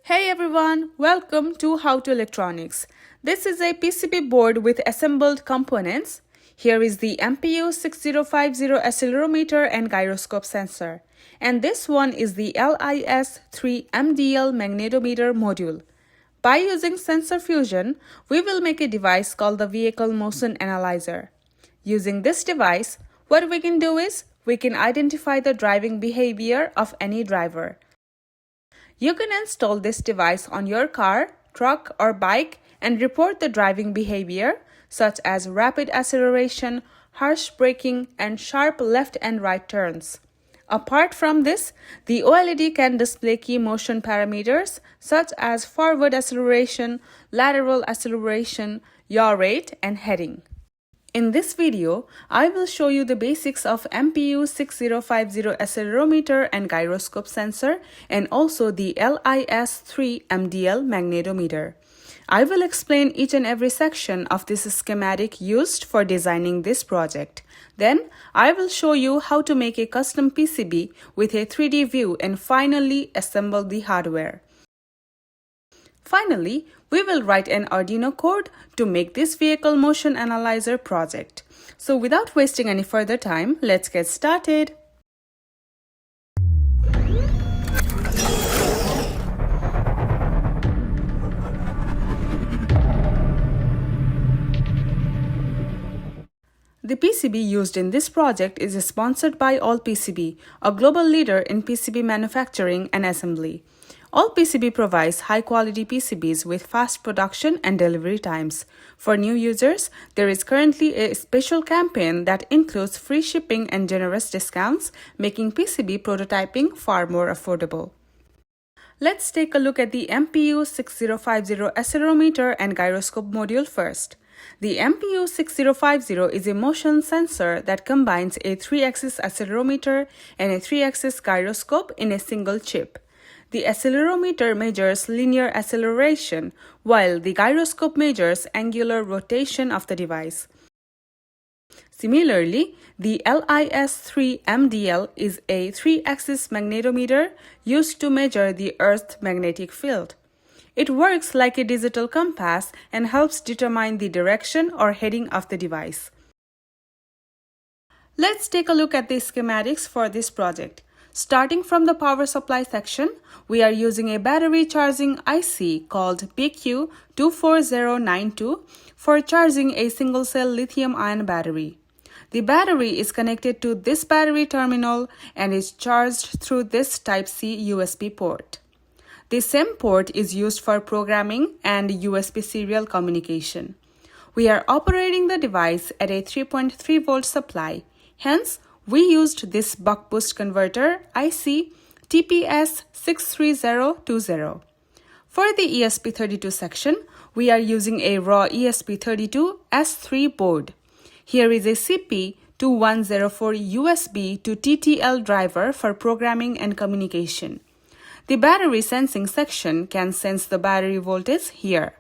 Hey everyone, welcome to How to Electronics. This is a PCB board with assembled components. Here is the MPU6050 accelerometer and gyroscope sensor. And this one is the LIS3MDL magnetometer module. By using sensor fusion, we will make a device called the vehicle motion analyzer. Using this device, what we can do is we can identify the driving behavior of any driver. You can install this device on your car, truck, or bike and report the driving behavior such as rapid acceleration, harsh braking, and sharp left and right turns. Apart from this, the OLED can display key motion parameters such as forward acceleration, lateral acceleration, yaw rate, and heading. In this video, I will show you the basics of MPU6050 accelerometer and gyroscope sensor and also the LIS3MDL magnetometer. I will explain each and every section of this schematic used for designing this project. Then, I will show you how to make a custom PCB with a 3D view and finally assemble the hardware. Finally, we will write an Arduino code to make this vehicle motion analyzer project. So without wasting any further time, let's get started. The PCB used in this project is sponsored by AllPCB, a global leader in PCB manufacturing and assembly. AllPCB provides high-quality PCBs with fast production and delivery times. For new users, there is currently a special campaign that includes free shipping and generous discounts, making PCB prototyping far more affordable. Let's take a look at the MPU6050 accelerometer and gyroscope module first. The MPU6050 is a motion sensor that combines a 3-axis accelerometer and a 3-axis gyroscope in a single chip. The accelerometer measures linear acceleration, while the gyroscope measures angular rotation of the device. Similarly, the LIS3MDL is a 3-axis magnetometer used to measure the Earth's magnetic field. It works like a digital compass and helps determine the direction or heading of the device. Let's take a look at the schematics for this project. Starting from the power supply section, we are using a battery charging IC called BQ24092 for charging a single-cell lithium-ion battery. The battery is connected to this battery terminal and is charged through this Type-C USB port. The same port is used for programming and USB serial communication. We are operating the device at a 3.3 volt supply, hence we used this buck boost converter IC TPS63020. For the ESP32 section, we are using a raw ESP32 S3 board. Here is a CP2104 USB to TTL driver for programming and communication. The battery sensing section can sense the battery voltage here.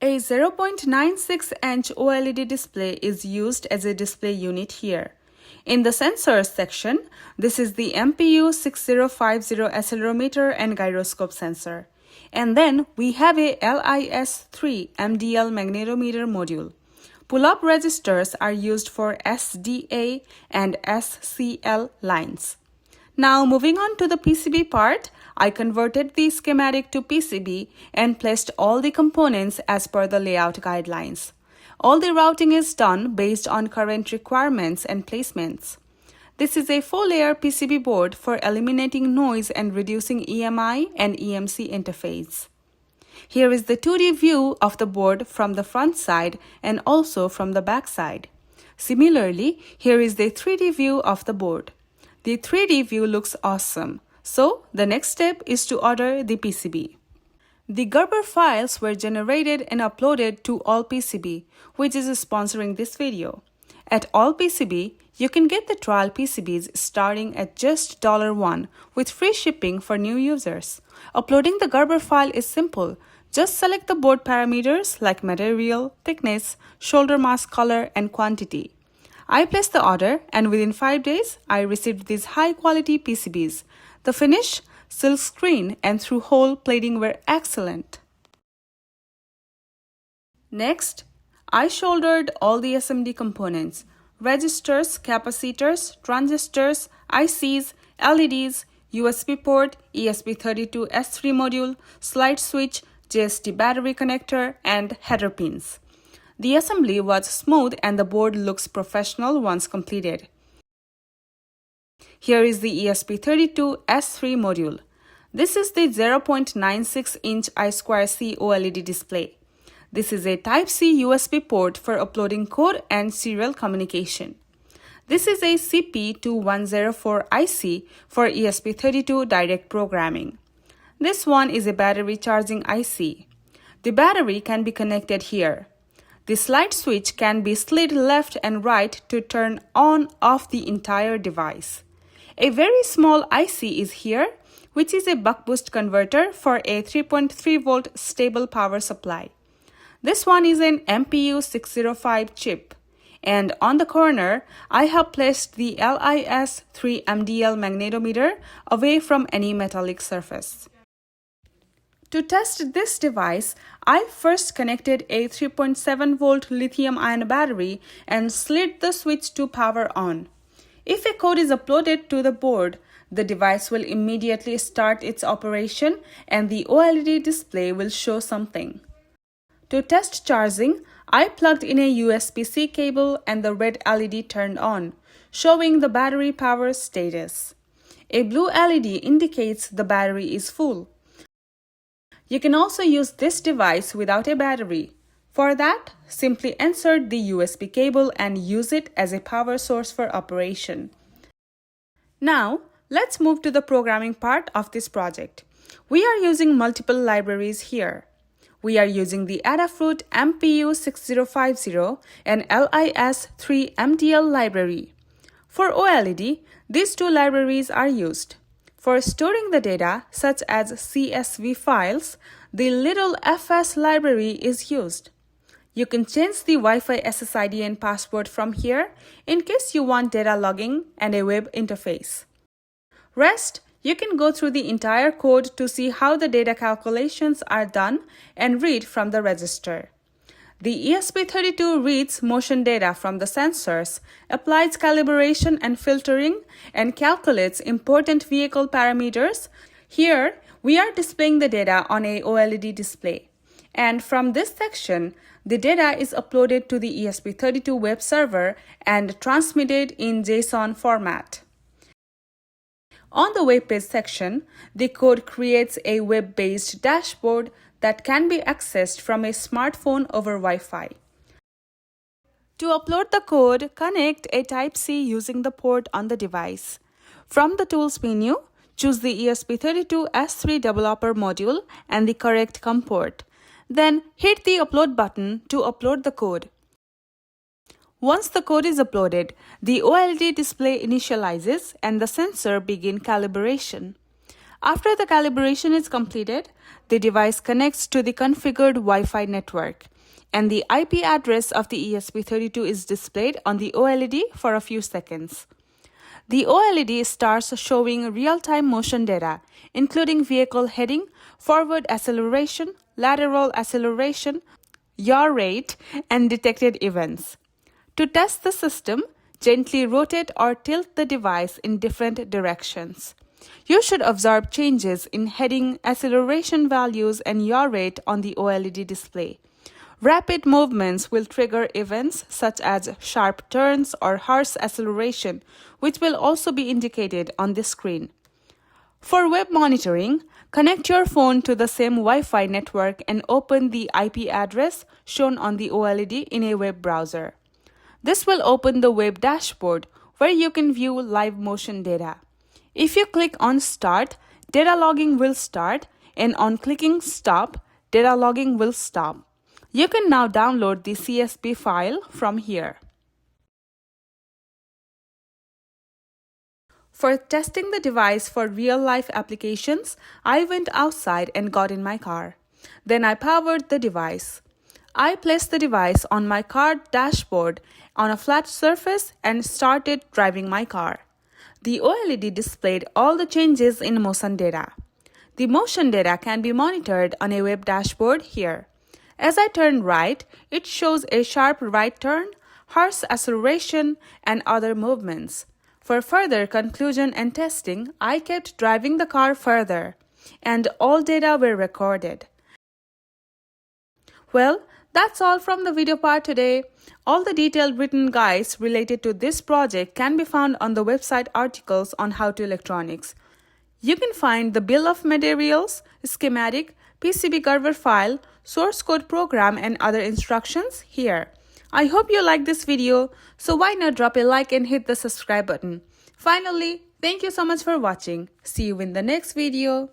A 0.96-inch OLED display is used as a display unit here. In the sensors section, this is the MPU6050 accelerometer and gyroscope sensor. And then we have a LIS3MDL magnetometer module. Pull-up resistors are used for SDA and SCL lines. Now moving on to the PCB part, I converted the schematic to PCB and placed all the components as per the layout guidelines. All the routing is done based on current requirements and placements. This is a 4-layer PCB board for eliminating noise and reducing EMI and EMC interface. Here is the 2D view of the board from the front side and also from the back side. Similarly, here is the 3D view of the board. The 3D view looks awesome, so the next step is to order the PCB. The Gerber files were generated and uploaded to AllPCB, which is sponsoring this video. At AllPCB, you can get the trial PCBs starting at just $1 with free shipping for new users. Uploading the Gerber file is simple. Just select the board parameters like material, thickness, shoulder mask color, and quantity. I placed the order and within 5 days, I received these high-quality PCBs. The finish silk screen and through-hole plating were excellent. Next, I soldered all the SMD components: resistors, capacitors, transistors, ICs, LEDs, USB port, ESP32S3 module, slide switch, JST battery connector, and header pins. The assembly was smooth and the board looks professional once completed. Here is the ESP32S3 module. This is the 0.96-inch I2C OLED display. This is a Type-C USB port for uploading code and serial communication. This is a 𝗧𝗵𝗶𝗀𝗁 for ESP32 direct programming. This one is a battery charging IC. The battery can be connected here. The slide switch can be slid left and right to turn on/off the entire device. A very small IC is here, which is a buck boost converter for a 3.3 volt stable power supply. This one is an 𝗵𝗶𝗀𝗁 chip, and on the corner, I have placed the 𝗓𝗔𝗵𝗶𝗀𝘁 magnetometer away from any metallic surface. To test this device, I first connected a 3.7 volt lithium-ion battery and slid the switch to power on. If a code is uploaded to the board, the device will immediately start its operation and the OLED display will show something. To test charging, I plugged in a USB-C cable and the red LED turned on, showing the battery power status. A blue LED indicates the battery is full. You can also use this device without a battery. For that, simply insert the USB cable and use it as a power source for operation. Now, let's move to the programming part of this project. We are using multiple libraries here. We are using the Adafruit 𝗵𝗶𝗀𝗁 and LIS3MDL library. For OLED, these two libraries are used. For storing the data, such as CSV files, the little fs library is used. You can change the Wi-Fi SSID and password from here in case you want data logging and a web interface. Rest, you can go through the entire code to see how the data calculations are done and read from the register. The ESP32 reads motion data from the sensors, applies calibration and filtering, and calculates important vehicle parameters. Here, we are displaying the data on a OLED display. And from this section, the data is uploaded to the ESP32 web server and transmitted in JSON format. On the web page section, the code creates a web-based dashboard that can be accessed from a smartphone over Wi-Fi. To upload the code, connect a Type-C using the port on the device. From the Tools menu, choose the ESP32S3 developer module and the correct COM port. Then hit the Upload button to upload the code. Once the code is uploaded, the OLED display initializes and the sensor begins calibration. After the calibration is completed, the device connects to the configured Wi-Fi network, and the IP address of the ESP32 is displayed on the OLED for a few seconds. The OLED starts showing real-time motion data, including vehicle heading, forward acceleration, lateral acceleration, yaw rate, and detected events. To test the system, gently rotate or tilt the device in different directions. You should observe changes in heading, acceleration values, and yaw rate on the OLED display. Rapid movements will trigger events such as sharp turns or harsh acceleration, which will also be indicated on the screen. For web monitoring, connect your phone to the same Wi-Fi network and open the IP address shown on the OLED in a web browser. This will open the web dashboard where you can view live motion data. If you click on Start, data logging will start, and on clicking Stop, data logging will stop. You can now download the CSV file from here. For testing the device for real-life applications, I went outside and got in my car. Then I powered the device. I placed the device on my car dashboard on a flat surface and started driving my car. The OLED displayed all the changes in motion data. The motion data can be monitored on a web dashboard here. As I turn right, it shows a sharp right turn, harsh acceleration, and other movements. For further conclusion and testing, I kept driving the car further, and all data were recorded. Well, that's all from the video part today. All the detailed written guides related to this project can be found on the website articles on How to Electronics. You can find the bill of materials, schematic, PCB curve file, source code program, and other instructions here. I hope you liked this video, so why not drop a like and hit the subscribe button. Finally, thank you so much for watching. See you in the next video.